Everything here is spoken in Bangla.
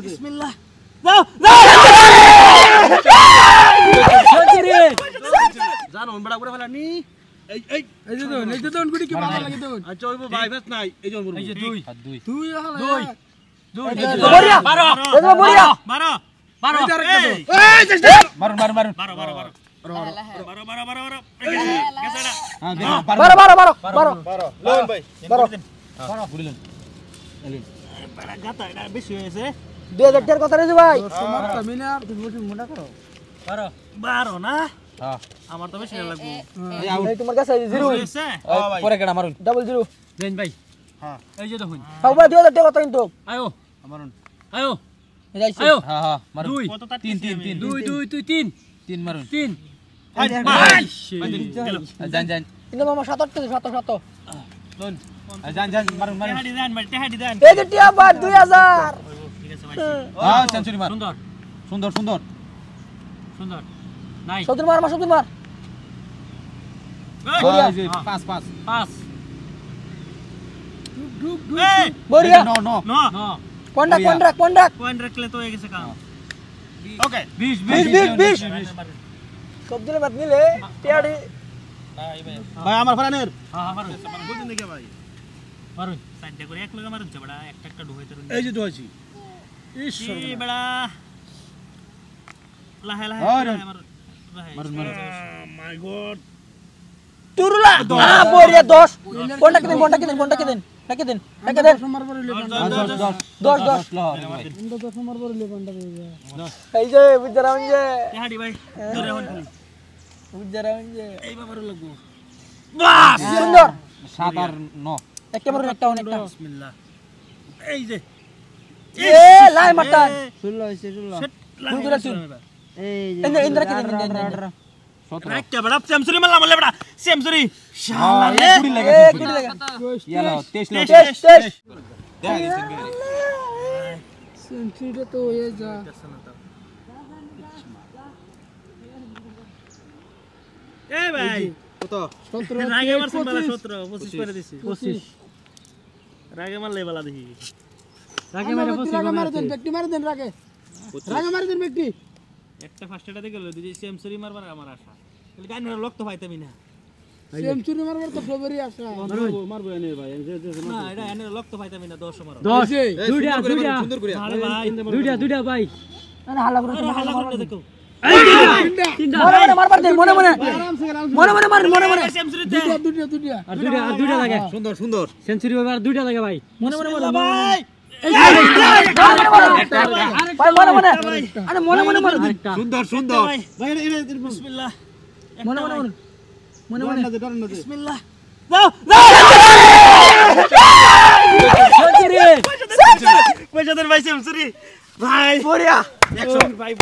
বিসমিল্লাহ যাও যাও জান ওন বড় করে ফেলানি এই যে তো গুটি কি মারা লাগে তো আচ্ছা ওই ভাই বাস নাই এই যে এই যে দুই দুই বড়িয়া 12 এই যে বড়িয়া 12 এই চেষ্টা মারুন লোন ভাই 12 ফুরিলেন এলেন বড় গাতা এটা বেশি হয়েছে 2000 টাকার কথা রে ভাই সমস্যা মিনা আর তুমি মোটা করো 12 না হ্যাঁ আমার তো বেশি লাগবে এই তোমার কাছে 0 হইছে পরে কেডা মারুন 00 দেন ভাই হ্যাঁ এই যে দেখুন সবাই 2000 টাকা কথা কিন্তু আয়ো মারুন আয়ো আয়ো হ্যাঁ হ্যাঁ মারুন 3 3 মারুন 3 জান কিন্তু মামা 77 লোন জান মারুন টেহাডি দেন এই যে টিয়া বাদ 2000 ঠিক আছে ভাই হ্যাঁ সেঞ্চুরি মার সুন্দর নাই সদর মার বড়িয়া 5 ডুক বড়িয়া নো পয়েন্ট রাখলে তো হয়ে গেছে কাম ওকে 20 সব দিলে বাদ নিলে টিয়াডি ভাই আমার ফরানের হ্যাঁ মারুন বুঝিন দেখে ভাই মারুন সাইডে করে এক লাগা মারুন বড়া একটা ঢুকাইতে এই যে ঢুকাইছি ঈশ্বর বড়া লাহে মারুন মাই গড তুরুলা বড়িয়া 10 কোনটা কি দেন নাকি দেন মার বড়লে 10 মার বড়লে কোনটা এই যে বুঝরাম যে হাডি ভাই ধরে হন খালি বুঝরাম যে এই বাবার লাগবো বাস সুন্দর 7 আর 9 একটা মারুন একটা বিসমিল্লাহ এই যে এ লাই মাতান 16 হইছে 16 এই যে ইন্দ্র কি দেন 17 একটা বড় সেমসুরি মারলাম বলে বড় সেমসুরি শালা লে কুড়ি লাগে ইয়ালা 23 সেঞ্চুরি তো হয়ে যা এ ভাই কত 17 রাগে মারছেন বলা 17 25 করে দিছি 25 রাগে মারলে বলা দেখি রাগে মারে 25 মার দেন ব্যক্তি মার দেন রাগে মার দেন ব্যক্তি একটা ফার্স্ট এটাতে গেল দুই সেঞ্চুরি মারবার আমার আশা তাহলে গানের লোক তো পাইতামই না সেঞ্চুরি মারবার তো ফেব্রুয়ারি আশা মারবো এনে ভাই না এটা এনে লোক তো পাইতামই না 10 মারো 10 দুইটা সুন্দর করে আরে ভাই দুইটা ভাই আরে হাল্লা করে দেখো এই তিনটা মারবার দে মনে সেঞ্চুরি দে দুইটা লাগে সুন্দর সেঞ্চুরি এবার দুইটা লাগে ভাই মনে ভাই সুন্দর ভাই বিসমিল্লাহ মনে বিসমিল্লাহ যাও সেঞ্চুরি ভাই সেঞ্চুরি ভাই বড়িয়া 100 ভাই